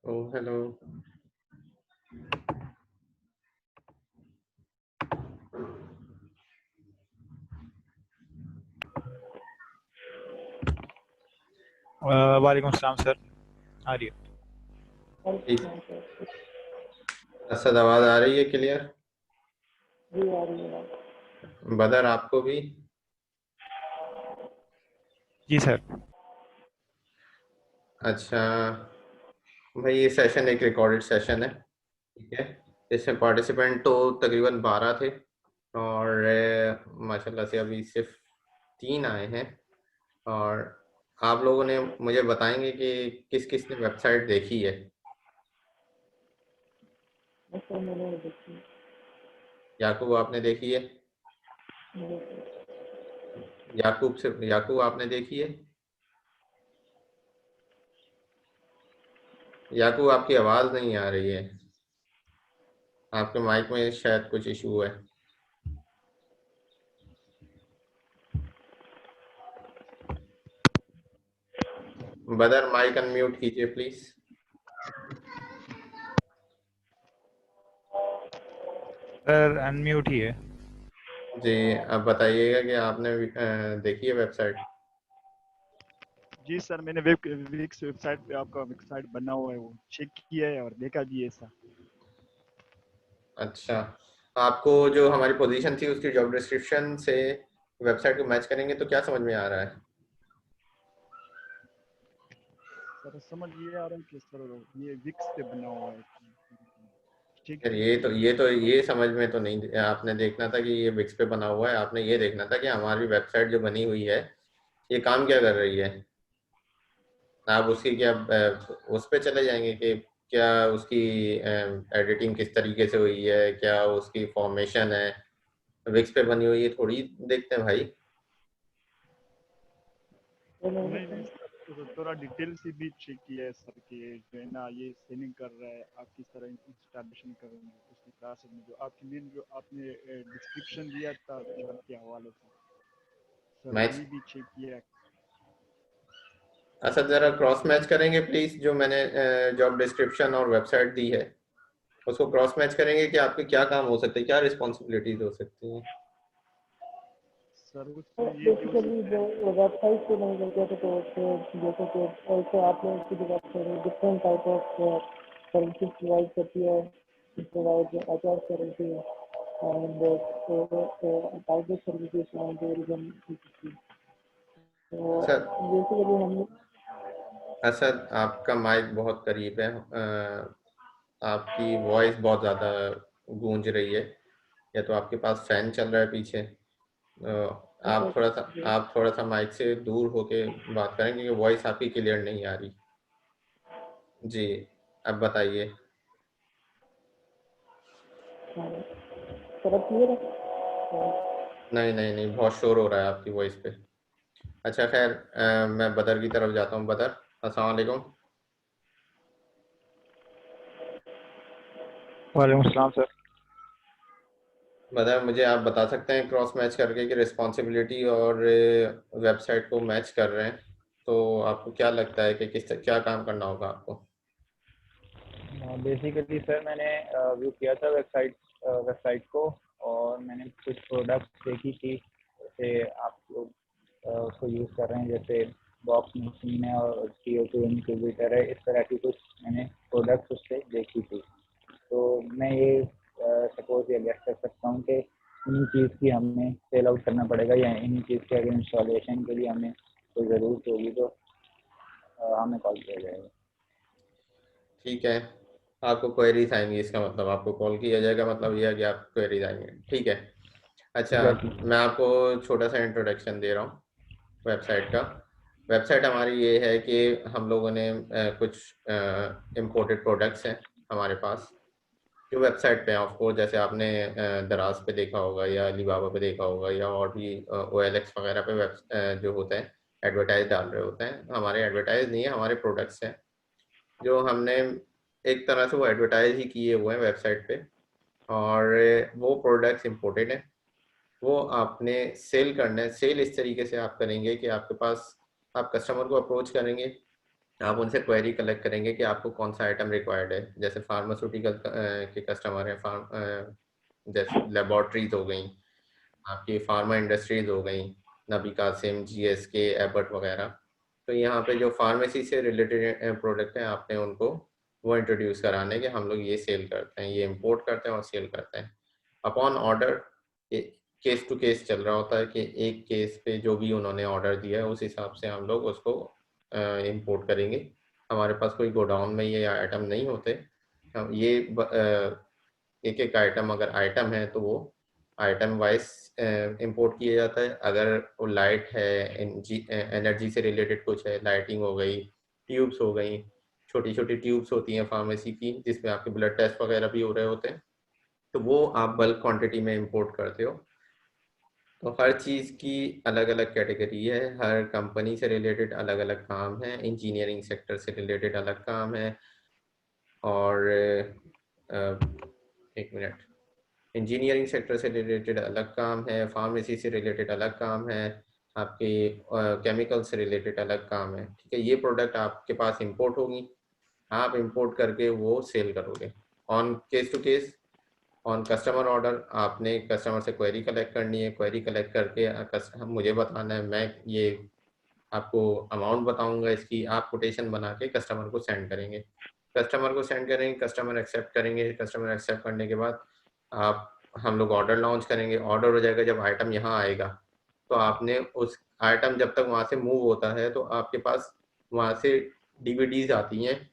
Oh, hello. वालेकुम सलाम sir. आ रही है। ठीक। असद आवाज आ रही है क्लियर? जी आ रही है। बदर आपको भी? जी सर। अच्छा भाई, ये सेशन एक रिकॉर्डेड सेशन है, ठीक है। इसमें पार्टिसिपेंट तो तकरीबन 12 थे और माशाल्लाह से अभी सिर्फ 3 आए हैं। और आप लोगों ने मुझे बताएंगे कि किस किस ने वेबसाइट देखी है। सर मैंने देखी। याकूब आपने देखी है? याकूब आपने देखी है? याकूब आपकी आवाज़ नहीं आ रही है, आपके माइक में शायद कुछ इशू है। बदर माइक अनम्यूट कीजिए प्लीज। सर अनम्यूट ही है। जी, अब बताइएगा कि आपने देखी है वेबसाइट? जी सर, मैंने विक्स वेबसाइट पे आपका वेबसाइट बना हुआ है, वो चेक किया है और देखा भी है सर। अच्छा, आपको जो हमारी पोजीशन थी उसकी जॉब डिस्क्रिप्शन से वेबसाइट को मैच करेंगे तो क्या समझ में आ रहा है? सर समझ ये आ रहा है कि सर ये विक्स पे बना हुआ है। ठीक यार है। ये समझ में तो नहीं, आपने देखना था कि ये विक्स पे बना हुआ है। आपने ये देखना था कि हमारी वेबसाइट जो बनी हुई है ये काम क्या कर रही है। आप उसकी क्या उस पे चले जाएंगे कि क्या उसकी एडिटिंग किस तरीके से हुई है, क्या उसकी फॉर्मेशन है। विक्स पे बनी हुई है थोड़ी देखते हैं भाई। नहीं नहीं सर, तो थोड़ा डिटेल से भी चेक किया है सर कि जो है ना ये सेलिंग कर रहा है, आप किस तरह इंस्टॉलेशन करेंगे उसकी प्रोसेस में, जो आपकी मेन जो आपने डिस्क्रिप्शन दिया था जॉब के हवाले से सर मैच, वही भी चेक किया है। अच्छा जरा क्रॉस मैच करेंगे प्लीज, जो मैंने जॉब डिस्क्रिप्शन और वेबसाइट दी है उसको क्रॉस मैच करेंगे कि आपके क्या काम हो सकते हैं, क्या रिस्पॉन्सिबिलिटीज हो सकती हैं। सर उसमें ये भी हो बेसिकली सकता जो है। वेबसाइट पे नहीं करते थे तो उससे जैसे कि also आपने उसकी जगह पर different type of services provide करती है, प्रोवाइड अचार currency and type services and tourism. तो अच्छा बेसिकली हम असद, आपका माइक बहुत करीब है, आपकी वॉइस बहुत ज़्यादा गूंज रही है, या तो आपके पास फैन चल रहा है पीछे। आप थोड़ा सा माइक से दूर होके बात करें क्योंकि वॉइस आपकी क्लियर नहीं आ रही। जी, अब बताइए। तरफ क्लियर है। नहीं नहीं नहीं, बहुत शोर हो रहा है आपकी वॉइस पे। अच्छा खैर, मैं बदर की तरफ जाता हूँ। बदर, अस्सलाम वालेकुम। वालेकुम सलाम सर। बदर, मुझे आप बता सकते हैं क्रॉस मैच करके कि रिस्पॉन्सिबिलिटी और वेबसाइट को मैच कर रहे हैं तो आपको क्या लगता है कि क्या काम करना होगा आपको? बेसिकली सर मैंने व्यू किया था वेबसाइट को, और मैंने कुछ प्रोडक्ट्स देखी थी जैसे आप लोग उसको यूज़ कर रहे हैं, जैसे बॉक्स मशीन है और CO2 इंक्यूबेटर है, इस तरह की कुछ मैंने प्रोडक्ट्स उससे देखी थी। तो मैं ये सपोज ये गेस कर सकता हूँ कि इन्हीं चीज़ की हमें सेल आउट करना पड़ेगा, या इन्हीं चीज़ के अगर इंस्टॉलेशन के लिए हमें कोई ज़रूरत होगी तो हमें कॉल किया जाएगा। ठीक है, आपको क्वेरीज आएंगी, इसका मतलब आपको कॉल किया जाएगा, मतलब यह है कि आप क्वेरीज आएंगे, ठीक है। अच्छा, एग्जैक्टली। मैं आपको छोटा सा इंट्रोडक्शन दे रहा हूँ वेबसाइट का। वेबसाइट हमारी ये है कि हम लोगों ने कुछ इम्पोर्टेड प्रोडक्ट्स हैं हमारे पास जो वेबसाइट पे हैं। ऑफ कोर्स जैसे आपने दराज पे देखा होगा या अलीबाबा पे देखा होगा या और भी OLX वगैरह पे जो होते हैं एडवर्टाइज डाल रहे होते हैं। हमारे एडवर्टाइज नहीं है, हमारे प्रोडक्ट्स हैं जो हमने एक तरह से वो एडवर्टाइज ही किए हुए हैं वेबसाइट पे। और वो प्रोडक्ट्स इम्पोर्टेड हैं, वो आपने सेल करना है। सेल इस तरीके से आप करेंगे कि आपके पास आप कस्टमर को अप्रोच करेंगे आप उनसे क्वेरी कलेक्ट करेंगे कि आपको कौन सा आइटम रिक्वायर्ड है। जैसे फार्मास्यूटिकल के कस्टमर हैं, जैसे लेबॉर्ट्रीज हो गई, आपकी फार्मा इंडस्ट्रीज हो गई, नबी कासिम, जीएसके, एबर्ट वगैरह। तो यहाँ पे जो फार्मेसी से रिलेटेड प्रोडक्ट हैं, आपने उनको वो इंट्रोड्यूस कराने के हम लोग ये सेल करते हैं, ये इंपोर्ट करते हैं और सेल करते हैं। Upon order case to case चल रहा होता है कि एक केस पे जो भी उन्होंने ऑर्डर दिया है उस हिसाब से हम लोग उसको इंपोर्ट करेंगे। हमारे पास कोई गोडाउन में ये आइटम नहीं होते। हम ये एक एक आइटम, अगर आइटम है तो वो आइटम वाइज इंपोर्ट किया जाता है। अगर वो लाइट है, एनर्जी से रिलेटेड कुछ है, लाइटिंग हो गई, ट्यूब्स हो गई, छोटी छोटी ट्यूब्स होती हैं फार्मेसी की जिसमें आपके ब्लड टेस्ट वगैरह भी हो रहे होते हैं, तो वो आप बल्क क्वांटिटी में इंपोर्ट करते हो। तो हर चीज़ की अलग अलग कैटेगरी है, हर कंपनी से रिलेटेड अलग अलग काम है, इंजीनियरिंग सेक्टर से रिलेटेड अलग काम है। और एक मिनट, इंजीनियरिंग सेक्टर से रिलेटेड अलग काम है, फार्मेसी से रिलेटेड अलग काम है, आपके केमिकल से रिलेटेड अलग काम है। ठीक है, ये प्रोडक्ट आपके पास इंपोर्ट होगी, आप इंपोर्ट करके वो सेल करोगे on case to case, on customer order. आपने कस्टमर से क्वेरी कलेक्ट करनी है, क्वेरी कलेक्ट करके मुझे बताना है, मैं ये आपको अमाउंट बताऊंगा इसकी, आप कोटेशन बना के कस्टमर को सेंड करेंगे। कस्टमर को सेंड करेंगे, कस्टमर एक्सेप्ट करेंगे, कस्टमर एक्सेप्ट करने के बाद आप हम लोग ऑर्डर लॉन्च करेंगे। ऑर्डर हो जाएगा, जब आइटम यहाँ आएगा तो आपने उस आइटम जब तक वहाँ से मूव होता है तो आपके पास वहाँ से डीवीडीज आती हैं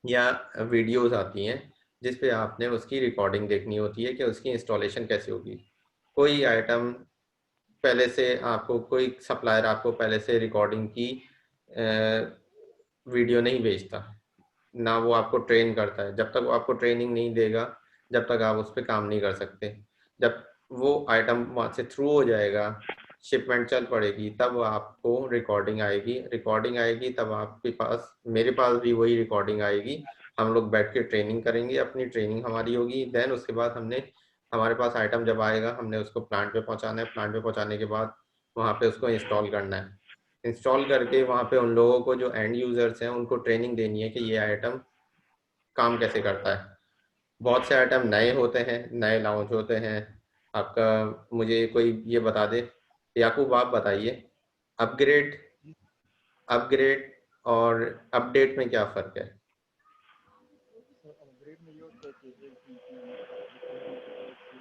या वीडियोस आती हैं जिस पे आपने उसकी रिकॉर्डिंग देखनी होती है कि उसकी इंस्टॉलेशन कैसे होगी। कोई आइटम पहले से आपको, कोई सप्लायर आपको पहले से रिकॉर्डिंग की वीडियो नहीं भेजता, ना वो आपको ट्रेन करता है। जब तक वो आपको ट्रेनिंग नहीं देगा, जब तक आप उस पर काम नहीं कर सकते। जब वो आइटम वहाँ से थ्रू हो जाएगा, शिपमेंट चल पड़ेगी, तब आपको रिकॉर्डिंग आएगी। रिकॉर्डिंग आएगी तब आपके पास, मेरे पास भी वही रिकॉर्डिंग आएगी। हम लोग बैठ के ट्रेनिंग करेंगे, अपनी ट्रेनिंग हमारी होगी। देन उसके बाद हमारे पास आइटम जब आएगा, हमने उसको प्लांट पे पहुंचाना है। प्लांट पे पहुंचाने के बाद वहाँ पे उसको इंस्टॉल करना है। इंस्टॉल करके वहाँ पे उन लोगों को जो एंड यूजर्स हैं उनको ट्रेनिंग देनी है कि ये आइटम काम कैसे करता है। बहुत से आइटम नए होते हैं, नए लॉन्च होते हैं। आपका, मुझे कोई ये बता दे, याकूब आप बताइए, अपग्रेड अपग्रेड और अपडेट में क्या फ़र्क है? सर अपग्रेड में ये होता है कि एक चीज़ में मतलब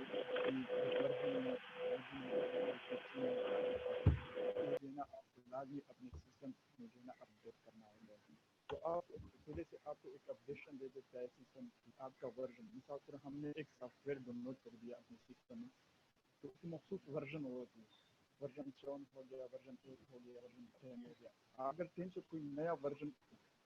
रिकॉर्डिंग की तरफ से उसकी जो वर्जन वगैरह जो फीचर है वो जो है ना आपको लाजमी अपने सिस्टम में जो है ना अपडेट करना होगा। तो आप पहले से आपको एक अपडेशन दे देता है सिस्टम की, आपका वर्जन। मिसाल पर हमने एक सॉफ्टवेयर डाउनलोड कर दिया अपने सिस्टम में, तो उसकी मखसूस वर्जन होती है। वर्जन 7 हो गया, वर्जन 8 हो गया, वर्जन 10 हो गया। अगर 10 से कोई नया वर्जन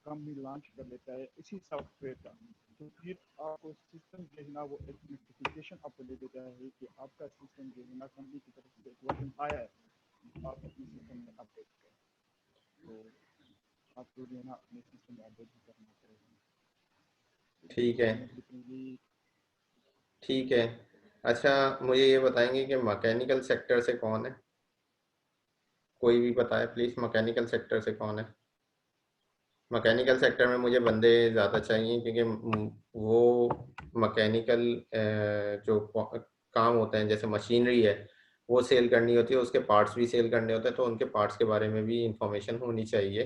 कंपनी लॉन्च कर लेता है इसी सॉफ्टवेयर का, तो फिर आपको सिस्टम जो है ना वो एक नोटिफिकेशन आपको दे देता है कि आपका सिस्टम जो है ना कंपनी की तरफ से एक वर्जन आया है, आप अपने सिस्टम में अपडेट करें। तो आपको जो है ना अपने सिस्टम में अपडेट भी करना पड़ेगा। ठीक है, बेसिकली ठीक है। अच्छा, मुझे ये बताएंगे कि मैकेनिकल सेक्टर से कौन है? कोई भी बताए प्लीज़, मैकेनिकल सेक्टर से कौन है? मैकेनिकल सेक्टर में मुझे बंदे ज़्यादा चाहिए क्योंकि वो मैकेनिकल जो काम होते हैं, जैसे मशीनरी है वो सेल करनी होती है, उसके पार्ट्स भी सेल करने होते हैं, तो उनके पार्ट्स के बारे में भी इंफॉर्मेशन होनी चाहिए।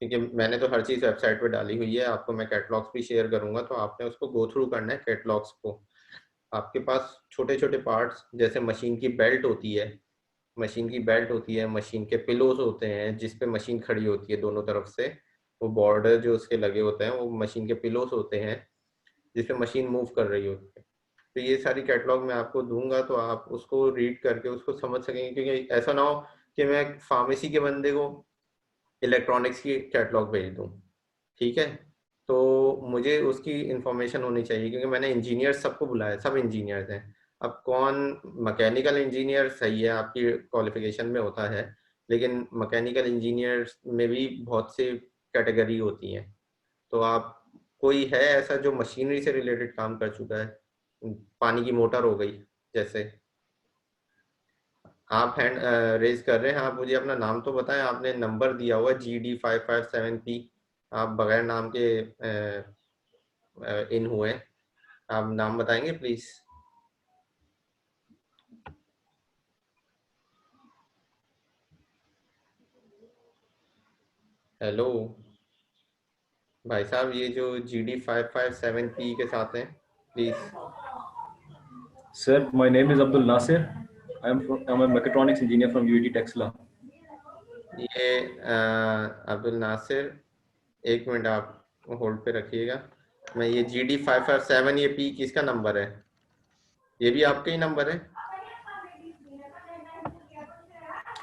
क्योंकि मैंने तो हर चीज़ वेबसाइट पे डाली हुई है, आपको मैं कैटलॉग्स भी शेयर करूँगा, तो आपने उसको गो थ्रू करना है कैटलॉग्स को। आपके पास छोटे छोटे पार्ट्स, जैसे मशीन की बेल्ट होती है, मशीन की बेल्ट होती है, मशीन के पिलोस होते हैं जिस पे मशीन खड़ी होती है दोनों तरफ से, वो बॉर्डर जो उसके लगे होते हैं वो मशीन के पिलोस होते हैं जिस पे मशीन मूव कर रही होती है। तो ये सारी कैटलॉग मैं आपको दूंगा तो आप उसको रीड करके उसको समझ सकेंगे, क्योंकि ऐसा ना हो कि मैं फार्मेसी के बंदे को इलेक्ट्रॉनिक्स की कैटलॉग भेज दूँ। ठीक है, तो मुझे उसकी इंफॉर्मेशन होनी चाहिए क्योंकि मैंने इंजीनियर सबको बुलाया, सब इंजीनियर्स हैं। अब कौन, मैकेनिकल इंजीनियर सही है आपकी क्वालिफिकेशन में होता है, लेकिन मैकेनिकल इंजीनियर्स में भी बहुत सी कैटेगरी होती हैं। तो आप, कोई है ऐसा जो मशीनरी से रिलेटेड काम कर चुका है? पानी की मोटर हो गई जैसे, आप हैंड रेज कर रहे हैं, आप मुझे अपना नाम तो बताएं। आपने नंबर दिया हुआ GD557P। आप बगैर नाम के इन हुए, आप नाम बताएंगे प्लीज? हेलो भाई साहब, ये जो GD557P के साथ हैं, please. Sir, my name is Abdul Nasir. I'm a mechatronics engineer from UET Texla. ये अब्दुल नासिर, एक मिनट आप होल्ड पे रखिएगा। मैं ये GD557, ये P किसका नंबर है? ये भी आपका ही नंबर है?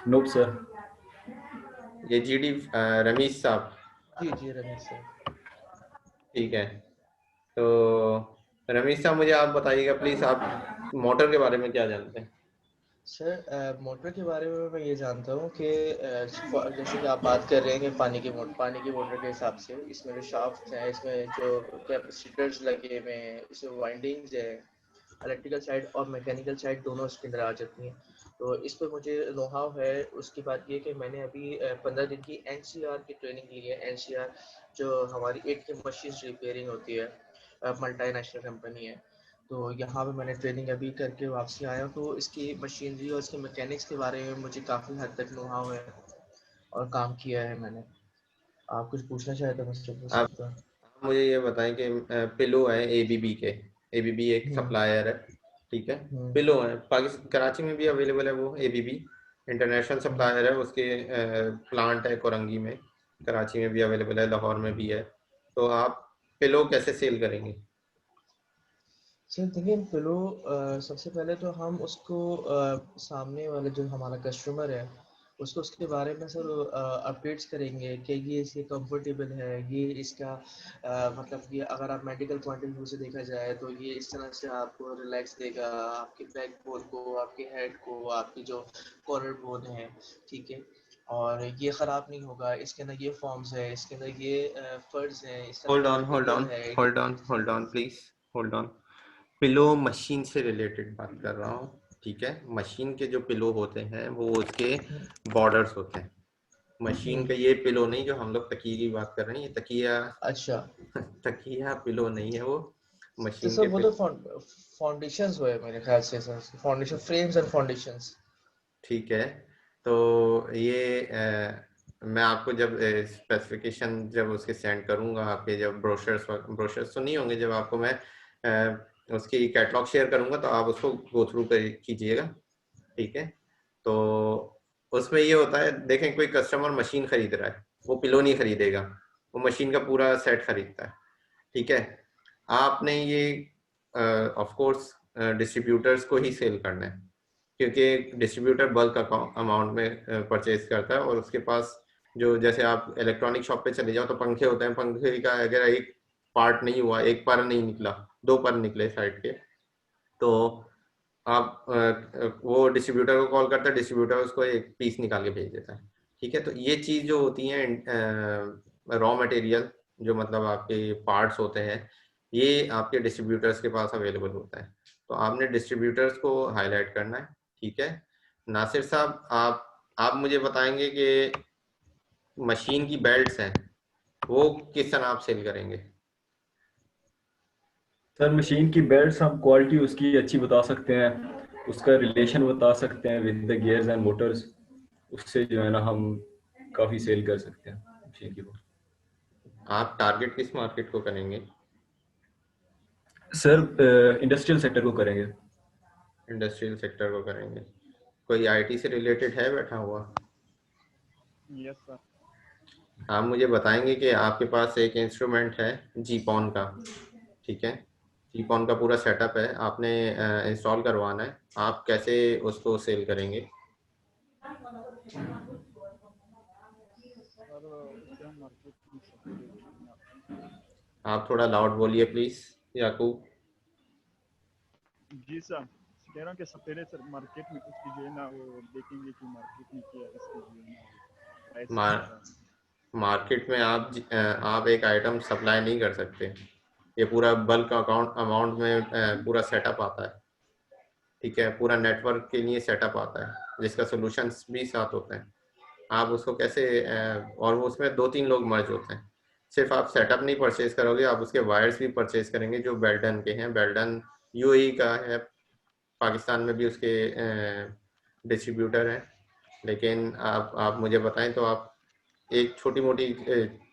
Nope, sir. ये GD रमीश साहब? जी जी रमेश सर। ठीक है, तो रमीश साहब मुझे आप बताइएगा प्लीज, आप मोटर के बारे में क्या जानते हैं? सर मोटर के बारे में मैं ये जानता हूँ कि जैसे कि आप बात कर रहे हैं कि पानी की मोटर के हिसाब से इसमें जो शाफ्ट हैं, इसमें जो कैपेसिटर्स लगे हुए हैं, इसमें वाइंडिंग्स है, इलेक्ट्रिकल साइड और मैकेनिकल साइड दोनों इसके अंदर आ जाती हैं। तो इस पर मुझे नो हाउ है। उसकी बात ये कि मैंने अभी 15 दिन की NCR की ट्रेनिंग ली है। NCR जो हमारी 8 मशीन रिपेयरिंग होती है, मल्टी नेशनल कंपनी है। तो यहाँ पे मैंने ट्रेनिंग अभी करके वापसी आया हूँ। तो इसकी मशीनरी और इसके मैकेनिक्स के बारे में मुझे काफ़ी हद तक नो हाउ है और काम किया है मैंने। आप कुछ पूछना चाहे तो मुझसे पूछ आप सकते हैं। मुझे ये बताएं कि पिलो है ABB के, ABB एक हम्म सप्लायर है, ठीक है? हम्म पिलो है, पाकिस्तान कराची में भी अवेलेबल है, वो ABB इंटरनेशनल हम्म। सप्लायर है, उसके प्लांट है कोरंगी में, कराची में भी अवेलेबल है, लाहौर में भी है। तो आप पिलो कैसे सेल करेंगे? सर देखिए पिलो, सबसे पहले तो हम उसको सामने वाले जो हमारा कस्टमर है उसको उसके बारे में सर अपडेट्स करेंगे कि ये इसके कंफर्टेबल है, ये इसका मतलब ये अगर आप मेडिकल पॉइंट ऑफ व्यू से देखा जाए तो ये इस तरह से आपको रिलैक्स देगा, आपके बैक बोन को, आपके हेड को, आपकी जो कॉलर बोन है, ठीक है। और ये ख़राब नहीं होगा, इसके अंदर ये फॉर्म्स है, इसके अंदर ये फर्ज है, इस तरह होल्ड का ऑन, होल्ड मटेरियल ऑन, है। Hold on please, hold on. Pillow machine से रिलेटेड बात कर रहा हूँ, ठीक है? मशीन के जो पिलो होते हैं वो उसके बॉर्डर्स होते हैं। मशीन का ये पिलो नहीं, जो हम लोग तकिए की बात कर रहे हैं, ये तकिया अच्छा, तकिया पिलो नहीं है वो, तो मशीन सर के वो तो पिलो। फाउंडेशंस हुए मेरे ख्याल से sir, foundation frames and foundations. ठीक है, तो ये मैं आपको जब स्पेसिफिकेशन जब उसके सेंड करूंगा, आपके जब ब्रोशर्स तो नहीं होंगे, जब आपको मैं उसकी कैटलॉग शेयर करूंगा तो आप उसको गो थ्रू कीजिएगा, ठीक है? तो उसमें ये होता है, देखें कोई कस्टमर मशीन खरीद रहा है, वो पिलो नहीं खरीदेगा, वो मशीन का पूरा सेट खरीदता है, ठीक है? आपने ये ऑफ कोर्स डिस्ट्रीब्यूटर्स को ही सेल करना है, क्योंकि डिस्ट्रीब्यूटर बल्क अमाउंट में परचेज करता है, और उसके पास जो, जैसे आप इलेक्ट्रॉनिक शॉप पे चले जाओ तो पंखे होते हैं, पंखे का अगर एक पार्ट नहीं हुआ, एक पर नहीं निकला, दो पर निकले साइड के, तो आप वो डिस्ट्रीब्यूटर को कॉल करता है, डिस्ट्रीब्यूटर उसको एक पीस निकाल के भेज देता है, ठीक है? तो ये चीज़ जो होती है, रॉ मटेरियल, जो मतलब आपके पार्ट्स होते हैं, ये आपके डिस्ट्रीब्यूटर्स के पास अवेलेबल होता है। तो आपने डिस्ट्रीब्यूटर्स को हाईलाइट करना है, ठीक है? नासिर साहब, आप मुझे बताएंगे कि मशीन की बेल्ट्स हैं, वो किस तरह आप सेल करेंगे? सर मशीन की बेल्ट्स हम क्वालिटी उसकी अच्छी बता सकते हैं, उसका रिलेशन बता सकते हैं with the gears and Motors. उससे जो है ना हम काफ़ी सेल कर सकते हैं मशीन की। आप टारगेट किस मार्केट को करेंगे? सर इंडस्ट्रियल सेक्टर को करेंगे। इंडस्ट्रियल सेक्टर को करेंगे। कोई IT से रिलेटेड है बैठा हुआ? Yes sir. आप मुझे बताएंगे कि आपके पास एक इंस्ट्रूमेंट है जीपॉन का, ठीक है? जीपॉन का पूरा सेटअप है, आपने इंस्टॉल करवाना है, आप कैसे उसको सेल करेंगे? सर उससे हम मार्केट नहीं सकते जो है ना। आप थोड़ा लाउड बोलिए प्लीज याकूब। जी सर, कह रहा हूँ कि सब पहले सर मार्केट में उसकी जो है ना वो देखेंगे कि मार्केट में क्या इसकी जो है ना प्राइस क्या मार, है। मार्केट में आप एक आइटम सप्लाई नहीं कर सकते, ये पूरा बल्क अकाउंट अमाउंट में पूरा सेटअप आता है, ठीक है? पूरा नेटवर्क के लिए सेटअप आता है, जिसका सॉल्यूशंस भी साथ होते हैं। आप उसको कैसे और वो उसमें 2-3 लोग मर्ज होते हैं, सिर्फ आप सेटअप नहीं परचेज करोगे, आप उसके वायर्स भी परचेज करेंगे जो बेल्डन के हैं। बेल्डन यूएई का है, पाकिस्तान में भी उसके डिस्ट्रीब्यूटर हैं। लेकिन आप मुझे बताएं तो आप एक छोटी मोटी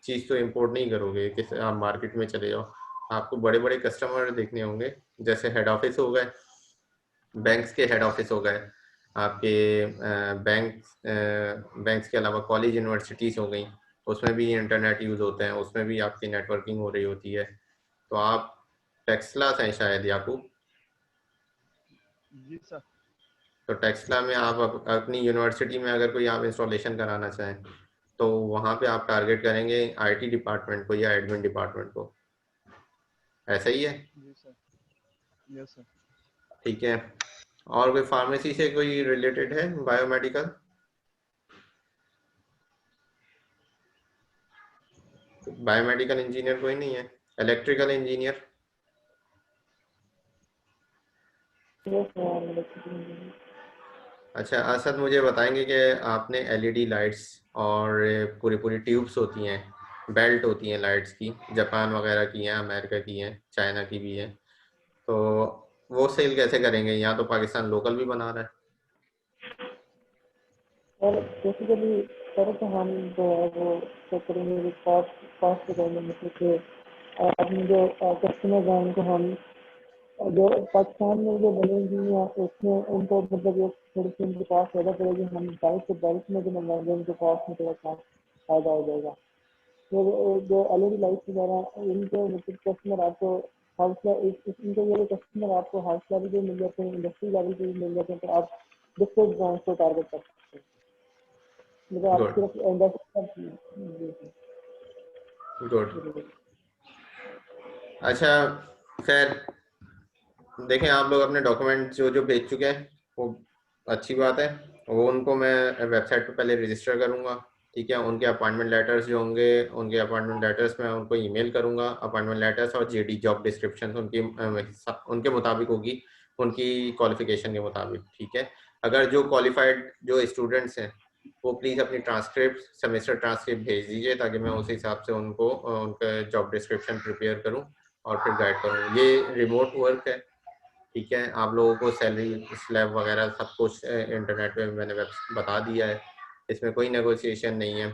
चीज़ तो इंपोर्ट नहीं करोगे कि आप मार्केट में चले जाओ। आपको बड़े बड़े कस्टमर देखने होंगे, जैसे हेड ऑफिस हो गए, बैंक्स के हेड ऑफिस हो गए, आपके बैंक्स के अलावा कॉलेज यूनिवर्सिटीज़ हो गई, उसमें भी इंटरनेट यूज़ होते हैं, उसमें भी आपकी नेटवर्किंग हो रही होती है। तो आप टेक्सला से शायद याकूब, जी सर। तो टेक्सला में आप अपनी यूनिवर्सिटी में अगर कोई आप इंस्टॉलेशन कराना चाहें तो वहाँ पे आप टारगेट करेंगे आईटी डिपार्टमेंट को या एडमिन डिपार्टमेंट को, ऐसा ही है? जी सर। Yes sir. ठीक है। और कोई फार्मेसी से कोई रिलेटेड है, बायोमेडिकल? बायोमेडिकल इंजीनियर कोई नहीं है? Electrical engineer? Yes, I am electrical engineer. अच्छा असद, मुझे बताएंगे कि आपने एलईडी लाइट्स और पूरी पूरी ट्यूब्स होती हैं, बेल्ट होती हैं लाइट्स की, जापान वगैरह की हैं, अमेरिका की हैं, चाइना की भी हैं, तो वो सेल कैसे करेंगे? यहाँ तो पाकिस्तान लोकल भी बना रहा है। और बेसिकली सर तो हम जो है वो चेक करेंगे कॉस्ट कॉस्ट के बारे में, मतलब कि अपने जो कस्टमर हैं उनको हम जो पाकिस्तान में जो बनेंगी या उसमें उनको मतलब एक थोड़ी सी उनकी कॉस्ट ज़्यादा पड़ेगी, हम बाइक से बाइक में जो मंगवाएंगे उनके कॉस्ट में थोड़ा सा फ़ायदा हो जाएगा। फिर जो एलईडी लाइट्स वगैरह इनके मतलब कस्टमर आपको हाउस इनके ये कस्टमर आपको हाउस लेवल पे मिल जाते हैं, इंडस्ट्री लेवल पे भी मिल जाते हैं, तो आप डिफरेंट ब्रांड्स को टारगेट कर सकते हैं। मतलब आप गुड सिर्फ इंडस्ट्री। गुड। अच्छा खैर, देखें आप लोग अपने डॉक्यूमेंट जो जो भेज चुके हैं वो अच्छी बात है, वो उनको मैं वेबसाइट पे पहले रजिस्टर करूँगा। ठीक है, उनके अपॉइंटमेंट लेटर्स जो होंगे, उनके अपॉइंटमेंट लेटर्स मैं उनको ईमेल करूँगा। अपॉइंटमेंट लेटर्स और जेडी जॉब डिस्क्रिप्शन उनकी उनके मुताबिक होगी, उनकी क्वालिफिकेशन के मुताबिक। ठीक है, अगर जो क्वालिफाइड जो स्टूडेंट्स हैं वो प्लीज़ अपनी ट्रांसक्रिप्ट, सेमेस्टर ट्रांसक्रिप्ट भेज दीजिए ताकि मैं उस हिसाब से उनको उनका जॉब डिस्क्रिप्शन प्रिपेयर करूँ और फिर गाइड करूँ। ये रिमोट वर्क है, ठीक है, आप लोगों को सैलरी स्लैब वगैरह सब कुछ इंटरनेट पे मैंने बता दिया है, इसमें कोई नेगोशिएशन नहीं है।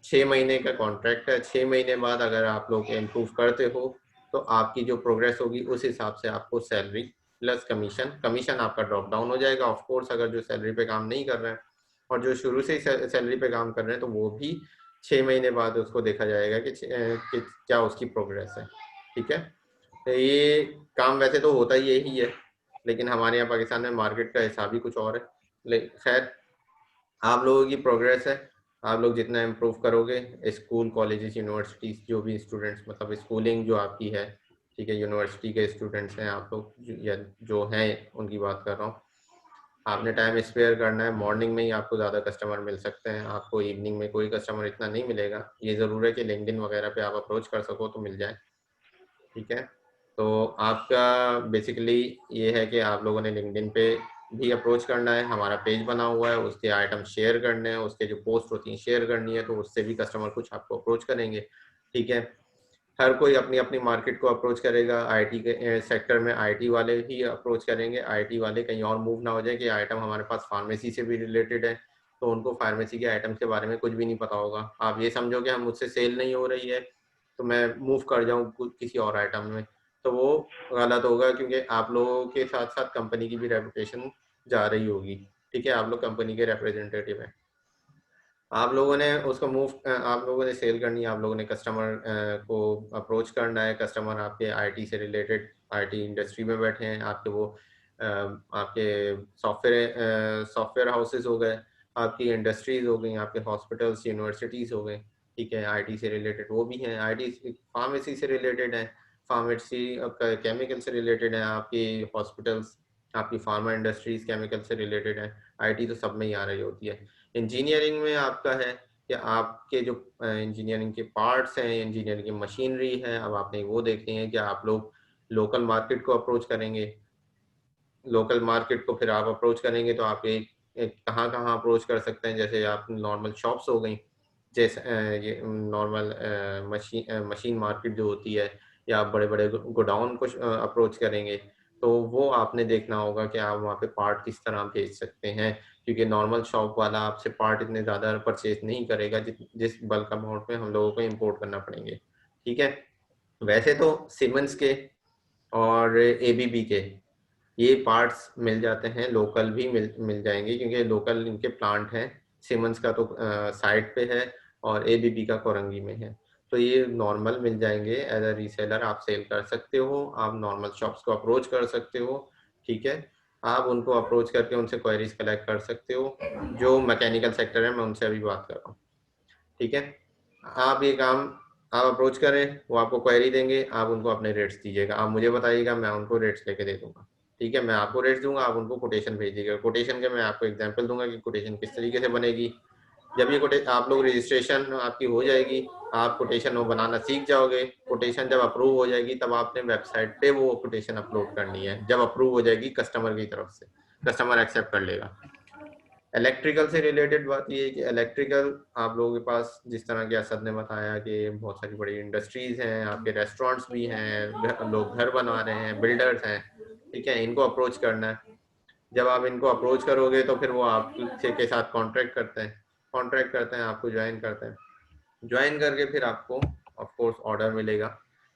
6 महीने का कॉन्ट्रैक्ट है, 6 महीने बाद अगर आप लोग इम्प्रूव करते हो तो आपकी जो प्रोग्रेस होगी उस हिसाब से आपको सैलरी प्लस कमीशन आपका ड्रॉप डाउन हो जाएगा। ऑफ कोर्स अगर जो सैलरी पे काम नहीं कर रहे हैं और जो शुरू से ही सैलरी पे काम कर रहे हैं तो वो भी 6 महीने बाद उसको देखा जाएगा कि क्या उसकी प्रोग्रेस है। ठीक है, तो ये काम वैसे तो होता ही यही है, लेकिन हमारे यहाँ पाकिस्तान में मार्केट का हिसाब ही कुछ और है। लेकिन खैर, आप लोगों की प्रोग्रेस है, आप लोग जितना इम्प्रूव करोगे, स्कूल कॉलेजेस यूनिवर्सिटीज़ जो भी स्टूडेंट्स, मतलब स्कूलिंग जो आपकी है, ठीक है, यूनिवर्सिटी के स्टूडेंट्स हैं आप लोग या जो हैं उनकी बात कर रहा हूँ, आपने टाइम स्पेयर करना है। मॉर्निंग में ही आपको ज़्यादा कस्टमर मिल सकते हैं, आपको इवनिंग में कोई कस्टमर इतना नहीं मिलेगा। ये ज़रूर है कि लिंक्डइन वगैरह पे आप अप्रोच कर सको तो मिल जाए। ठीक है, तो आपका बेसिकली ये है कि आप लोगों ने लिंक्डइन पे भी अप्रोच करना है, हमारा पेज बना हुआ है, उसके आइटम शेयर करने हैं, उसके जो पोस्ट होती हैं शेयर करनी है, तो उससे भी कस्टमर कुछ आपको अप्रोच करेंगे। ठीक है, हर कोई अपनी अपनी मार्केट को अप्रोच करेगा। आईटी के सेक्टर में आईटी वाले ही अप्रोच करेंगे, आईटी वाले कहीं और मूव ना हो जाए कि आइटम हमारे पास फार्मेसी से भी रिलेटेड है तो उनको फार्मेसी के आइटम के बारे में कुछ भी नहीं पता होगा। आप ये समझो कि हम मुझसे सेल नहीं हो रही है तो मैं मूव कर जाऊँ किसी और आइटम में, तो वो गलत होगा, क्योंकि आप लोगों के साथ साथ कंपनी की भी रेपुटेशन जा रही होगी। ठीक है, आप लोग कंपनी के रिप्रेजेंटेटिव हैं, आप लोगों ने उसको आप लोगों ने सेल करनी है, आप लोगों ने कस्टमर को अप्रोच करना है। कस्टमर आपके आईटी से रिलेटेड, आईटी इंडस्ट्री में बैठे हैं, आपके वो आपके सॉफ्टवेयर हाउसेस हो गए, आपकी इंडस्ट्रीज हो गई, आपके हॉस्पिटल्स, यूनिवर्सिटीज़ हो गई। ठीक है, आईटी से रिलेटेड वो भी हैं, आईटी फार्मेसी से रिलेटेड है, फार्मेसी केमिकल से रिलेटेड है, आपकी हॉस्पिटल्स, आपकी फार्मा इंडस्ट्रीज केमिकल से रिलेटेड है। आईटी तो सब में ही आ रही होती है। इंजीनियरिंग में आपका है कि आपके जो इंजीनियरिंग के पार्ट्स हैं, इंजीनियरिंग की मशीनरी है, अब आपने वो देखनी है कि आप लोग लोकल मार्केट को अप्रोच करेंगे। लोकल मार्केट को फिर आप अप्रोच करेंगे तो आप एक कहाँ कहाँ अप्रोच कर सकते हैं, जैसे आप नॉर्मल शॉप्स हो गई जैसे ये नॉर्मल मशीन मार्केट जो होती है, या आप बड़े बड़े गोडाउन को अप्रोच करेंगे, तो वो आपने देखना होगा कि आप वहाँ पे पार्ट किस तरह भेज सकते हैं, क्योंकि नॉर्मल शॉप वाला आपसे पार्ट इतने ज़्यादा परचेज नहीं करेगा जिस बल्क अमाउंट में हम लोगों को इंपोर्ट करना पड़ेंगे। ठीक है, वैसे तो सीमेंस के और एबीबी के ये पार्ट्स मिल जाते हैं, लोकल भी मिल जाएंगे, क्योंकि लोकल इनके प्लांट हैं। सीमेंस का तो साइट पे है और एबीबी का कोरंगी में है, तो ये नॉर्मल मिल जाएंगे। एज अ रीसेलर आप सेल कर सकते हो, आप नॉर्मल शॉप्स को अप्रोच कर सकते हो। ठीक है, आप उनको अप्रोच करके उनसे क्वेरीज कलेक्ट कर सकते हो। जो मैकेनिकल सेक्टर है, मैं उनसे अभी बात कर रहा हूँ। ठीक है, आप ये काम आप अप्रोच करें, वो आपको क्वेरी देंगे, आप उनको अपने रेट्स दीजिएगा, आप मुझे बताइएगा, मैं उनको रेट्स लेके दे दूंगा। ठीक है, मैं आपको रेट्स दूंगा, आप उनको कोटेशन भेज दीजिएगा। कोटेशन के मैं आपको एग्जांपल दूंगा कि कोटेशन किस तरीके से बनेगी। जब ये कोटेशन आप लोग रजिस्ट्रेशन आपकी हो जाएगी, आप कोटेशन वो बनाना सीख जाओगे। कोटेशन जब अप्रूव हो जाएगी, तब आपने वेबसाइट पे वो कोटेशन अपलोड करनी है। जब अप्रूव हो जाएगी कस्टमर की तरफ से, कस्टमर एक्सेप्ट कर लेगा। इलेक्ट्रिकल से रिलेटेड बात ये है कि इलेक्ट्रिकल आप लोगों के पास, जिस तरह के असद ने बताया कि बहुत सारी बड़ी इंडस्ट्रीज हैं, आपके रेस्टोरेंट्स भी हैं, लोग घर बना रहे हैं, बिल्डर्स हैं। ठीक है, इनको अप्रोच करना है। जब आप इनको अप्रोच करोगे तो फिर वो आपसे के साथ कॉन्ट्रैक्ट करते हैं, आपको ज्वाइन करते हैं। ज्वाइन करके फिर आपको ऑफ कोर्स ऑर्डर मिलेगा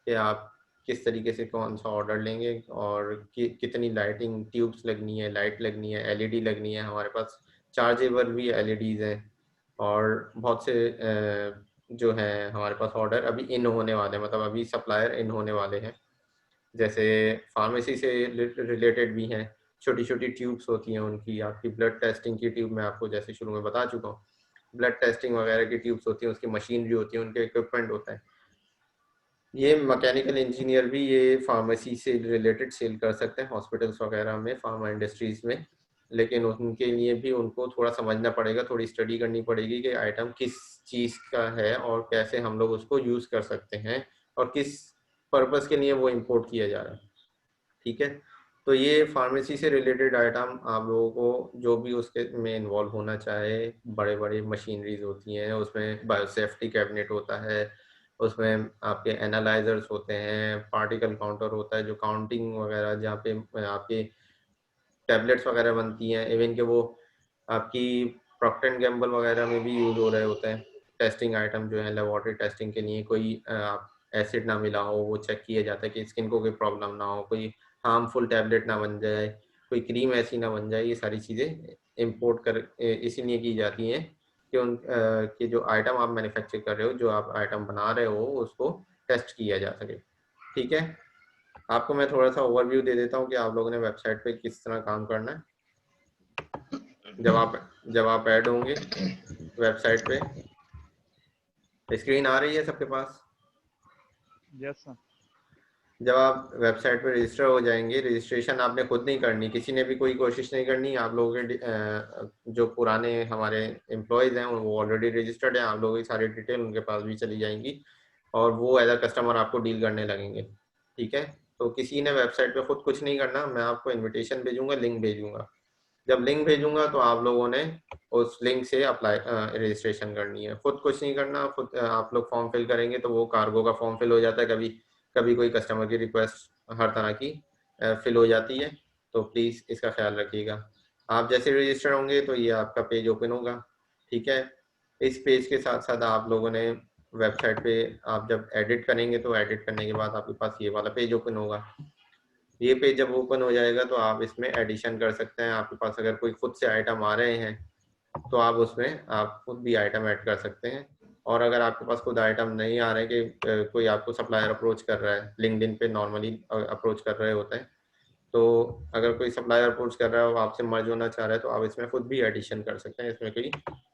कि आप किस तरीके से कौन सा ऑर्डर लेंगे, और कितनी लाइटिंग ट्यूब्स लगनी है, लाइट लगनी है, एलईडी लगनी है। हमारे पास चार्जेबल भी एलईडीज हैं, और बहुत से जो है हमारे पास ऑर्डर अभी इन होने वाले हैं, मतलब अभी सप्लायर इन होने वाले हैं। जैसे फार्मेसी से रिलेटेड भी हैं, छोटी छोटी ट्यूब्स होती हैं उनकी, आपकी ब्लड टेस्टिंग की ट्यूब, मैं आपको जैसे शुरू में बता चुका हूँ, ब्लड टेस्टिंग वगैरह की ट्यूब्स होती हैं, उसकी मशीनरी होती है, उनके इक्विपमेंट होता है। ये मैकेनिकल इंजीनियर भी ये फार्मेसी से रिलेटेड सेल कर सकते हैं हॉस्पिटल्स वगैरह में, फार्मा इंडस्ट्रीज में, लेकिन उनके लिए भी उनको थोड़ा समझना पड़ेगा, थोड़ी स्टडी करनी पड़ेगी कि आइटम किस चीज़ का है और कैसे हम लोग उसको यूज़ कर सकते हैं, और किस पर्पस के लिए वो इम्पोर्ट किया जा रहा है। ठीक है, तो ये फार्मेसी से रिलेटेड आइटम आप लोगों को जो भी उसके में इन्वॉल्व होना चाहे, बड़े बड़े मशीनरीज होती हैं, उसमें बायोसेफ्टी कैबिनेट होता है, उसमें आपके एनालाइजर्स होते हैं, पार्टिकल काउंटर होता है, जो काउंटिंग वगैरह जहाँ पे आपके टैबलेट्स वगैरह बनती हैं, इवन के वो आपकी प्रॉक्टर एंड गैम्बल वगैरह में भी यूज हो रहे होते हैं। टेस्टिंग आइटम जो है लेबोरेटरी टेस्टिंग के लिए, कोई एसिड ना मिला हो वो चेक किया जाता है कि स्किन को कोई प्रॉब्लम ना हो, कोई हार्मफुल टैबलेट ना बन जाए, कोई क्रीम ऐसी ना बन जाए। ये सारी चीज़ें इम्पोर्ट कर इसीलिए की जाती हैं कि कि जो आइटम आप मैन्युफैक्चर कर रहे हो, जो आप आइटम बना रहे हो, उसको टेस्ट किया जा सके। ठीक है, आपको मैं थोड़ा सा ओवरव्यू दे देता हूँ कि आप लोगों ने वेबसाइट पे किस तरह काम करना है। जब आप ऐड होंगे वेबसाइट पे, स्क्रीन आ रही है सबके पास? Yes sir. जब आप वेबसाइट पे रजिस्टर हो जाएंगे, रजिस्ट्रेशन आपने खुद नहीं करनी, किसी ने भी कोई कोशिश नहीं करनी। आप लोगों के जो पुराने हमारे एम्प्लॉयज़ हैं वो ऑलरेडी रजिस्टर्ड हैं, आप लोगों की सारी डिटेल उनके पास भी चली जाएंगी, और वो एज अ कस्टमर आपको डील करने लगेंगे। ठीक है, तो किसी ने वेबसाइट पे खुद कुछ नहीं करना, मैं आपको इन्विटेशन भेजूंगा, लिंक भेजूंगा। जब लिंक भेजूंगा तो आप लोगों ने उस लिंक से अप्लाई रजिस्ट्रेशन करनी है। खुद कुछ नहीं करना, खुद आप लोग फॉर्म फिल करेंगे तो वो कार्गो का फॉर्म फिल हो जाता है, कभी कभी कोई कस्टमर की रिक्वेस्ट हर तरह की फिल हो जाती है, तो प्लीज़ इसका ख्याल रखिएगा। आप जैसे रजिस्टर होंगे तो ये आपका पेज ओपन होगा। ठीक है, इस पेज के साथ साथ आप लोगों ने वेबसाइट पे आप जब एडिट करेंगे तो एडिट करने के बाद आपके पास ये वाला पेज ओपन होगा। ये पेज जब ओपन हो जाएगा तो आप इसमें एडिशन कर सकते हैं। आपके पास अगर कोई खुद से आइटम आ रहे हैं तो आप उसमें आप खुद भी आइटम ऐड कर सकते हैं। और अगर आपके पास खुद आइटम नहीं आ रहे कि कोई आपको सप्लायर अप्रोच कर रहा है, लिंक्डइन पे नॉर्मली अप्रोच कर रहे होते हैं, तो अगर कोई सप्लायर अप्रोच कर रहा है और आपसे मर्ज होना चाह रहा है तो आप इसमें खुद भी एडिशन कर सकते हैं, इसमें कोई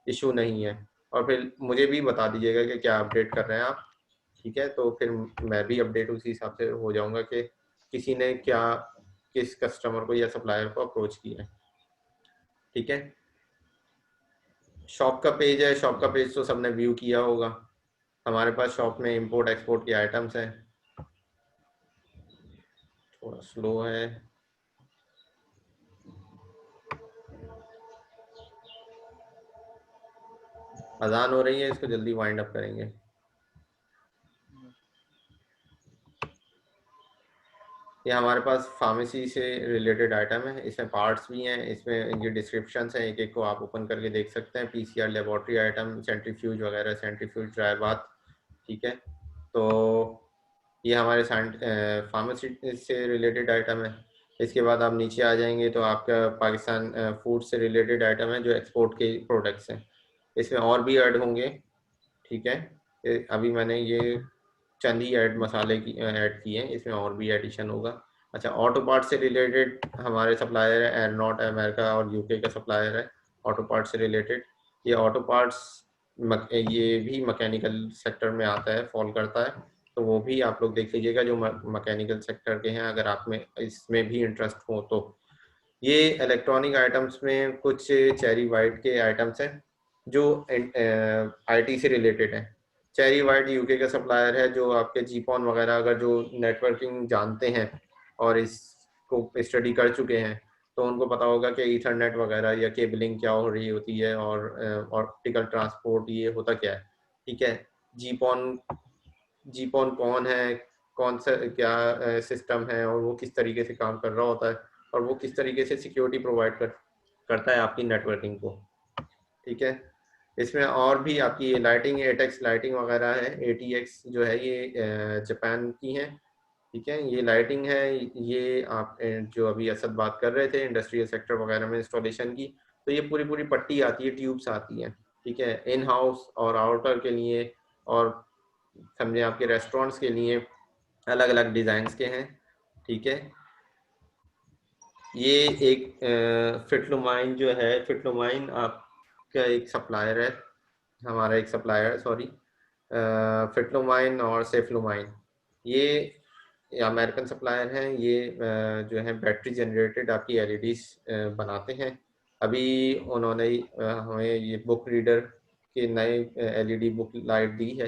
इशू नहीं है। और फिर मुझे भी बता दीजिएगा कि क्या अपडेट कर रहे हैं आप। ठीक है, तो फिर मैं भी अपडेट उसी हिसाब से हो जाऊंगा कि किसी ने क्या किस कस्टमर को या सप्लायर को अप्रोच किया है। ठीक है, शॉप का पेज है, शॉप का पेज तो सबने व्यू किया होगा। हमारे पास शॉप में इंपोर्ट एक्सपोर्ट के आइटम्स हैं, थोड़ा स्लो है। अजान हो रही है, इसको जल्दी वाइंड अप करेंगे। ये हमारे पास फार्मेसी से रिलेटेड आइटम है, इसमें पार्ट्स भी हैं, इसमें ये डिस्क्रिप्शंस हैं, एक एक को आप ओपन करके देख सकते हैं। पीसीआर लेबोरेटरी आइटम, सेंट्रीफ्यूज वगैरह, सेंट्रीफ्यूज ड्राई बाथ, ठीक है। तो ये हमारे फार्मेसी से रिलेटेड आइटम है। इसके बाद आप नीचे आ जाएंगे तो आपका पाकिस्तान फूड से रिलेटेड आइटम है, जो एक्सपोर्ट के प्रोडक्ट्स हैं। इसमें और भी ऐड होंगे, ठीक है। अभी मैंने ये चंद ही मसाले की ऐड किए हैं, इसमें और भी एडिशन होगा। अच्छा, ऑटो पार्ट से रिलेटेड हमारे सप्लायर है एयरनॉट अमेरिका और यूके का सप्लायर है ऑटो पार्ट से रिलेटेड। ये ऑटो पार्ट्स ये भी मैकेनिकल सेक्टर में आता है, फॉल करता है, तो वो भी आप लोग देख लीजिएगा जो मैकेनिकल सेक्टर के हैं, अगर आप में इसमें भी इंटरेस्ट हो तो। ये इलेक्ट्रॉनिक आइटम्स में कुछ चेरी वाइट के आइटम्स हैं जो आईटी से रिलेटेड हैं। चेरी वाइट यूके का सप्लायर है, जो आपके जीपॉन वगैरह अगर जो नेटवर्किंग जानते हैं और इसको स्टडी कर चुके हैं तो उनको पता होगा कि ईथरनेट वगैरह या केबलिंग क्या हो रही होती है और ऑप्टिकल ट्रांसपोर्ट ये होता क्या है, ठीक है। जीपॉन जीपॉन कौन है, कौन सा क्या सिस्टम है और वो किस तरीके से काम कर रहा होता है और वो किस तरीके से सिक्योरिटी प्रोवाइड करता है आपकी नेटवर्किंग को, ठीक है। इसमें और भी आपकी ये लाइटिंग, एटेक्स लाइटिंग वगैरह है, एटीएक्स जो है ये जापान की है, ठीक है। ये लाइटिंग है, ये आप जो अभी असद बात कर रहे थे इंडस्ट्रियल सेक्टर वगैरह में इंस्टॉलेशन की, तो ये पूरी पूरी पट्टी आती है, ट्यूब्स आती हैं, ठीक है। इन हाउस और आउटर के लिए और समझे आपके रेस्टोरेंट्स के लिए अलग अलग डिज़ाइंस के हैं, ठीक है। ये एक फिटलुमाइन जो है, फिटलुमाइन आपका एक सप्लायर है, हमारा एक सप्लायर, सॉरी, फिटलुमाइन और सेफलुमाइन, ये अमेरिकन सप्लायर हैं। ये जो है बैटरी जनरेटेड आपकी एलईडीज बनाते हैं। अभी उन्होंने हमें ये बुक रीडर के नए एलईडी बुक लाइट दी है,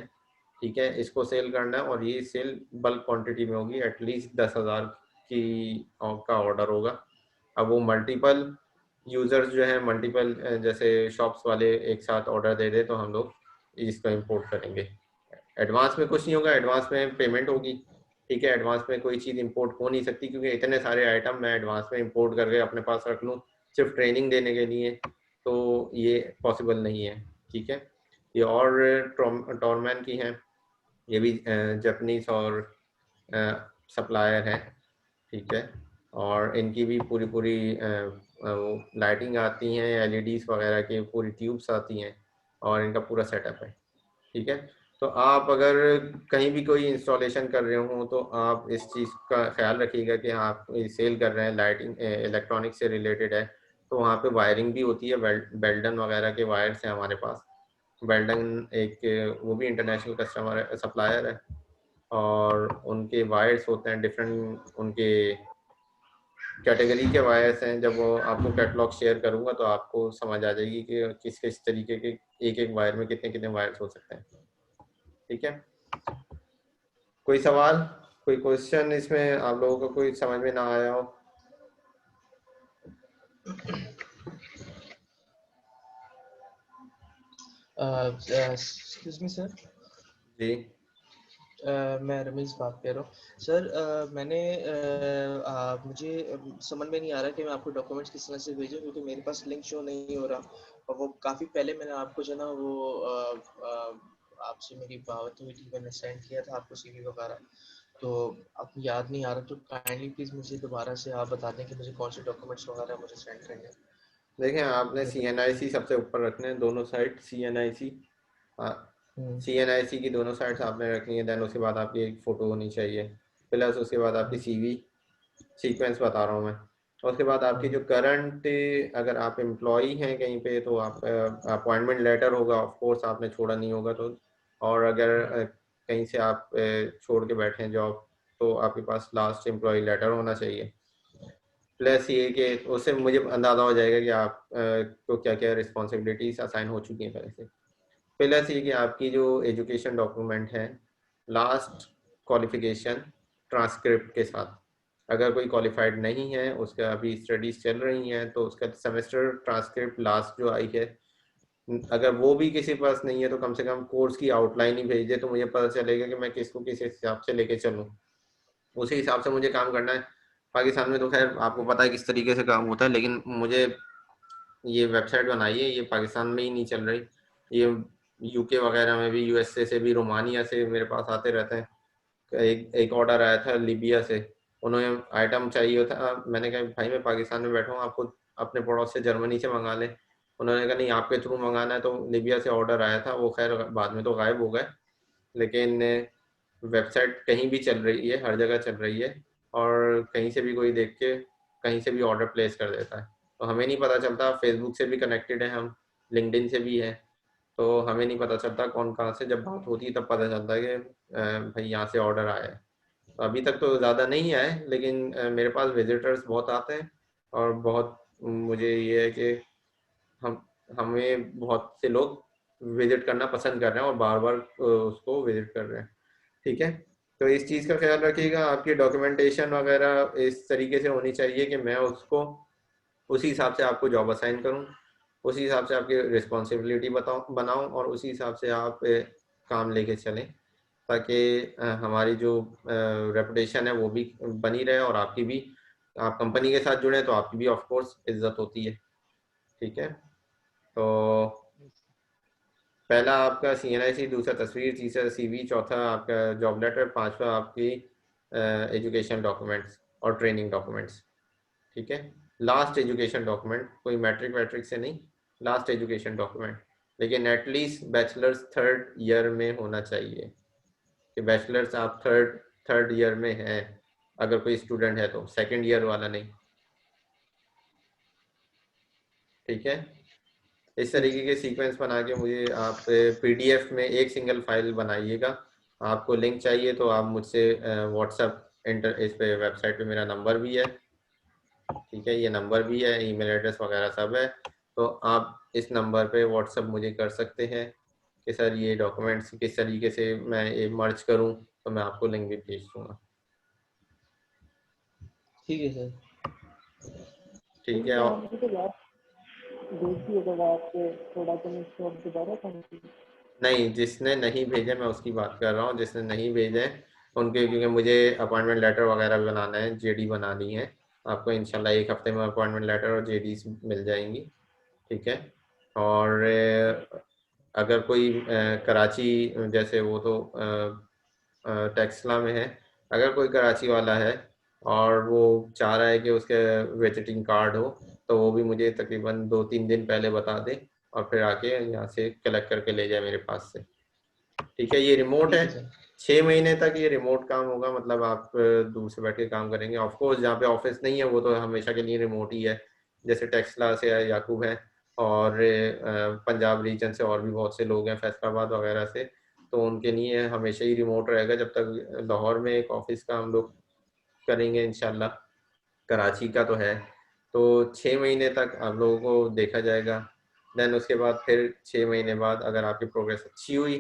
ठीक है। इसको सेल करना है और ये सेल बल्क क्वांटिटी में होगी, एटलीस्ट 10,000 की का ऑर्डर होगा। अब वो मल्टीपल यूज़र्स जो है, मल्टीपल जैसे शॉप्स वाले एक साथ ऑर्डर दे दे तो हम लोग इसको इंपोर्ट करेंगे। एडवांस में कुछ नहीं होगा, एडवांस में पेमेंट होगी, ठीक है। एडवांस में कोई चीज़ इंपोर्ट हो नहीं सकती क्योंकि इतने सारे आइटम मैं एडवांस में इंपोर्ट करके अपने पास रख लूँ सिर्फ ट्रेनिंग देने के लिए, तो ये पॉसिबल नहीं है, ठीक है। ये और टॉरमैन की हैं, ये भी जापानीज और सप्लायर है, ठीक है। और इनकी भी पूरी पूरी लाइटिंग आती हैं, एलईडीज वगैरह की पूरी ट्यूब्स आती हैं और इनका पूरा सेटअप है, ठीक है। तो आप अगर कहीं भी कोई इंस्टॉलेशन कर रहे हो तो आप इस चीज़ का ख्याल रखिएगा कि आप सेल कर रहे हैं, लाइटिंग इलेक्ट्रॉनिक से रिलेटेड है, तो वहाँ पे वायरिंग भी होती है। बेल्डन वगैरह के वायर्स हैं हमारे पास। बेल्डन एक वो भी इंटरनेशनल कस्टमर सप्लायर है और उनके वायर्स होते हैं डिफरेंट, उनके कैटेगरी के वायर्स हैं। जब वो आपको कैटलॉग शेयर करूंगा तो आपको समझ आ जाएगी कि किस किस तरीके के एक एक वायर में कितने कितने वायर्स हो सकते हैं, ठीक है। कोई सवाल, कोई क्वेश्चन इसमें आप लोगों को कोई समझ में ना आया हो? Excuse me sir. जी मैं रमेश बात कर रहा हूँ सर। मैंने मुझे समझ में नहीं आ रहा कि मैं आपको डॉक्यूमेंट्स किस तरह से भेजूं, क्योंकि मेरे पास लिंक शो नहीं हो रहा और वो काफ़ी पहले मैंने आपको जो ना वो आपसे मेरी बात हुई थी, मैंने सेंड किया था आपको सीवी वगैरह, तो आपको याद नहीं आ रहा, तो काइंडली प्लीज़ मुझे दोबारा से आप बता दें कि मुझे कौन से डॉक्यूमेंट्स वगैरह मुझे सेंड करने हैं। देखें, आपने CNIC सबसे ऊपर रखने हैं, दोनों साइड CNIC, CNIC की दोनों साइड्स आपने रखनी है। देन उसके बाद आपकी एक फ़ोटो होनी चाहिए, प्लस उसके बाद आपकी CV सीक्वेंस बता रहा हूँ मैं। और उसके बाद आपकी जो करंट, अगर आप एम्प्लॉई हैं कहीं पे तो आप अपॉइंटमेंट लेटर होगा, ऑफ कोर्स आपने छोड़ा नहीं होगा तो। और अगर कहीं से आप छोड़ के बैठे हैं जॉब तो आपके पास लास्ट एम्प्लॉय लेटर होना चाहिए। प्लस ये कि उससे मुझे अंदाज़ा हो जाएगा कि आप को क्या क्या रिस्पॉन्सिबिलिटीज असाइन हो चुकी हैं पहले से। प्लस ये कि आपकी जो एजुकेशन डॉक्यूमेंट है, लास्ट क्वालिफिकेशन ट्रांसक्रिप्ट के साथ, अगर कोई क्वालिफाइड नहीं है, उसका अभी स्टडीज चल रही हैं तो उसका सेमेस्टर ट्रांसक्रिप्ट लास्ट जो आई है अगर वो भी किसी के पास नहीं है तो कम से कम कोर्स की आउटलाइन ही भेज दे, तो मुझे पता चलेगा कि मैं किसको किस हिसाब से लेके चलूँ, उसी हिसाब से मुझे काम करना है। पाकिस्तान में तो खैर आपको पता है किस तरीके से काम होता है, लेकिन मुझे ये वेबसाइट बनाई है, ये पाकिस्तान में ही नहीं चल रही, ये यूके वगैरह में भी, यूएसए से भी, रोमानिया से मेरे पास आते रहते हैं। एक ऑर्डर आया था लीबिया से, उन्हें आइटम चाहिए था, मैंने कहा भाई मैं पाकिस्तान में बैठा हूँ, आपको अपने पड़ोस से जर्मनी से मंगा लें। उन्होंने कहा नहीं आपके थ्रू मंगाना है, तो लीबिया से ऑर्डर आया था, वो खैर बाद में तो गायब हो गए, लेकिन वेबसाइट कहीं भी चल रही है, हर जगह चल रही है, और कहीं से भी कोई देख के कहीं से भी ऑर्डर प्लेस कर देता है, तो हमें नहीं पता चलता। फेसबुक से भी कनेक्टेड है हम, लिंक्डइन से भी है, तो हमें नहीं पता चलता कौन कहाँ से, जब बात होती है तब पता चलता है कि भाई यहाँ से ऑर्डर आया है। तो अभी तक तो ज़्यादा नहीं आए, लेकिन मेरे पास विजिटर्स बहुत आते हैं, और बहुत मुझे ये है कि हम हमें बहुत से लोग विजिट करना पसंद कर रहे हैं और बार बार उसको विजिट कर रहे हैं। ठीक है, तो इस चीज़ का ख्याल रखिएगा, आपकी डॉक्यूमेंटेशन वगैरह इस तरीके से होनी चाहिए कि मैं उसको उसी हिसाब से आपको जॉब असाइन करूं, उसी हिसाब से आपकी रिस्पॉन्सिबिलिटी बनाऊं, और उसी हिसाब से आप काम लेके चलें, ताकि हमारी जो रेपुटेशन है वो भी बनी रहे, और आपकी भी, आप कंपनी के साथ जुड़े तो आपकी भी ऑफ कोर्स इज्जत होती है। ठीक है, तो पहला आपका CNIC, दूसरा तस्वीर, तीसरा CV, चौथा आपका जॉब लेटर, पांचवा आपकी एजुकेशन डॉक्यूमेंट्स और ट्रेनिंग डॉक्यूमेंट्स। ठीक है, लास्ट एजुकेशन डॉक्यूमेंट, कोई मैट्रिक वैट्रिक से नहीं, लास्ट एजुकेशन डॉक्यूमेंट, लेकिन एटलीस्ट बैचलर्स 3rd ईयर में होना चाहिए, कि बैचलर्स आप थर्ड ईयर में हैं, अगर कोई स्टूडेंट है तो 2nd ईयर वाला नहीं। ठीक है, इस तरीके के सीक्वेंस बना के मुझे आप PDF में एक सिंगल फाइल बनाइएगा। आपको लिंक चाहिए तो आप मुझसे व्हाट्सएप इस पे वेबसाइट पे मेरा नंबर भी है, ठीक है, ये नंबर भी है, ईमेल एड्रेस वगैरह सब है, तो आप इस नंबर पे व्हाट्सएप मुझे कर सकते हैं कि सर ये डॉक्यूमेंट्स किस तरीके से मैं ये मर्ज करूं, तो मैं आपको लिंक भी भेज दूंगा। ठीक है सर। ठीक है, और मुझे तो लास्ट भेज दिए जब आपके डॉक्यूमेंट्स को दोबारा समझिए। नहीं, जिसने नहीं भेजे मैं उसकी बात कर रहा हूँ, जिसने नहीं भेजे उनके, क्योंकि मुझे अपॉइंटमेंट लेटर वगैरह भी बनाना है, JD बनानी है, आपको इंशाल्लाह एक हफ्ते में अपॉइंटमेंट लेटर और JD मिल जाएंगी। ठीक है, और अगर कोई कराची, जैसे वो तो टेक्सला में है, अगर कोई कराची वाला है और वो चाह रहा है कि उसके विजिटिंग कार्ड हो, तो वो भी मुझे तकरीबन 2-3 दिन पहले बता दे, और फिर आके यहाँ से कलेक्ट करके ले जाए मेरे पास से। ठीक है, ये रिमोट ठीक है, है सर। 6 महीने तक ये रिमोट काम होगा, मतलब आप दूर से बैठ के काम करेंगे। ऑफ कोर्स जहाँ पे ऑफिस नहीं है वो तो हमेशा के लिए रिमोट ही है, जैसे टेक्सला से है, याकूब है, और पंजाब रीजन से और भी बहुत से लोग हैं, फैसलाबाद वगैरह से, तो उनके लिए हमेशा ही रिमोट रहेगा जब तक लाहौर में एक ऑफिस का हम लोग करेंगे इंशाल्लाह। कराची का तो है, तो 6 महीने तक आप लोगों को देखा जाएगा। देन उसके बाद फिर 6 महीने बाद अगर आपकी प्रोग्रेस अच्छी हुई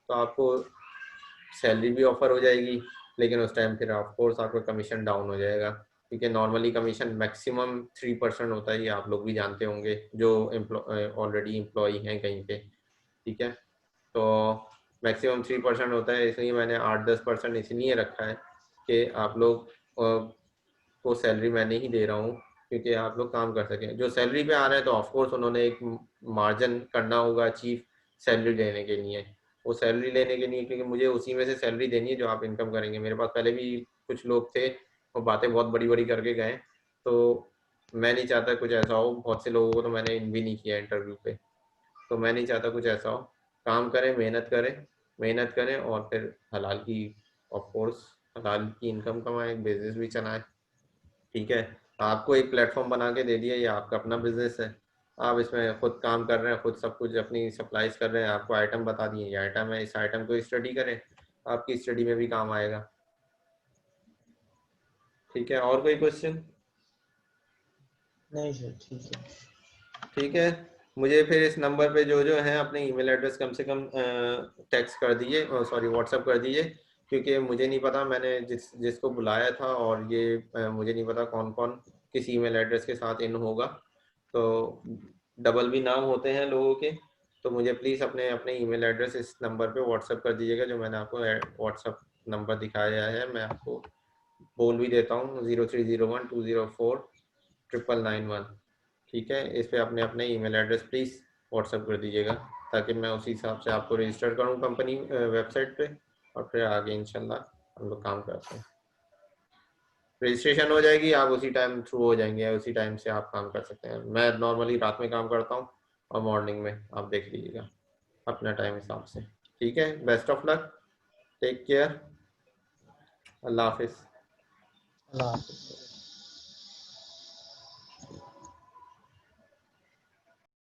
तो आपको सैलरी भी ऑफर हो जाएगी, लेकिन उस टाइम फिर ऑफ कोर्स आपका कमीशन डाउन हो जाएगा, क्योंकि नॉर्मली कमीशन मैक्सिमम 3% होता है, ये आप लोग भी जानते होंगे जो ऑलरेडी एम्प्लॉई हैं कहीं पे। ठीक है, तो मैक्सिमम 3% होता है, इसलिए मैंने 8-10% इसलिए रखा है कि आप लोग को सैलरी मैं नहीं दे रहा हूँ, क्योंकि आप लोग काम कर सकें। जो सैलरी पे आ रहे हैं तो ऑफकोर्स उन्होंने एक मार्जिन करना होगा अचीव सैलरी लेने के लिए, वो सैलरी लेने के लिए, क्योंकि मुझे उसी में से सैलरी देनी है जो आप इनकम करेंगे। मेरे पास पहले भी कुछ लोग थे, वो बातें बहुत बड़ी बड़ी करके गए, तो मैं नहीं चाहता कुछ ऐसा हो। बहुत से लोगों को तो मैंने इन भी नहीं किया इंटरव्यू पे, तो मैं नहीं चाहता कुछ ऐसा हो। काम करें, मेहनत करें, मेहनत करें, और फिर हलाल की, ऑफ कोर्स हलाल की इनकम कमाएं, बिजनेस भी चलाएं। ठीक है, आपको एक प्लेटफॉर्म बना के दे दिया, ये आपका अपना बिजनेस है, आप इसमें खुद काम कर रहे हैं, खुद सब कुछ अपनी सप्लाईज कर रहे हैं, आपको आइटम बता दिए ये आइटम है, इस आइटम को स्टडी करें, आपकी स्टडी में भी काम आएगा। ठीक है, और कोई क्वेश्चन? नहीं सर, ठीक है। ठीक है, मुझे फिर इस नंबर पे जो जो है अपने ईमेल एड्रेस कम से कम टेक्स्ट कर दीजिए, सॉरी व्हाट्सएप कर दीजिए, क्योंकि मुझे नहीं पता, मैंने जिसको बुलाया था, और ये मुझे नहीं पता कौन कौन किस ईमेल एड्रेस के साथ इन होगा, तो डबल भी नाम होते हैं लोगों के, तो मुझे प्लीज़ अपने अपने ईमेल एड्रेस इस नंबर पे व्हाट्सअप कर दीजिएगा, जो मैंने आपको व्हाट्सअप नंबर दिखाया है। मैं आपको बोल भी देता हूँ 0301204991, ठीक है। इस पे अपने अपने ईमेल एड्रेस प्लीज़ व्हाट्सअप कर दीजिएगा, ताकि मैं उसी हिसाब से आपको रजिस्टर करूँ कंपनी वेबसाइट पे, और फिर आगे इंशाल्लाह हम लोग काम करते हैं। रजिस्ट्रेशन हो जाएगी, आप उसी टाइम थ्रू हो जाएंगे, उसी टाइम से आप काम कर सकते हैं। मैं नॉर्मली रात में काम करता हूँ और मॉर्निंग में, आप देख लीजिएगा अपना टाइम हिसाब से, ठीक है। Best of luck, take care, अल्लाह हाफिज़। अल्लाह हाफिज़।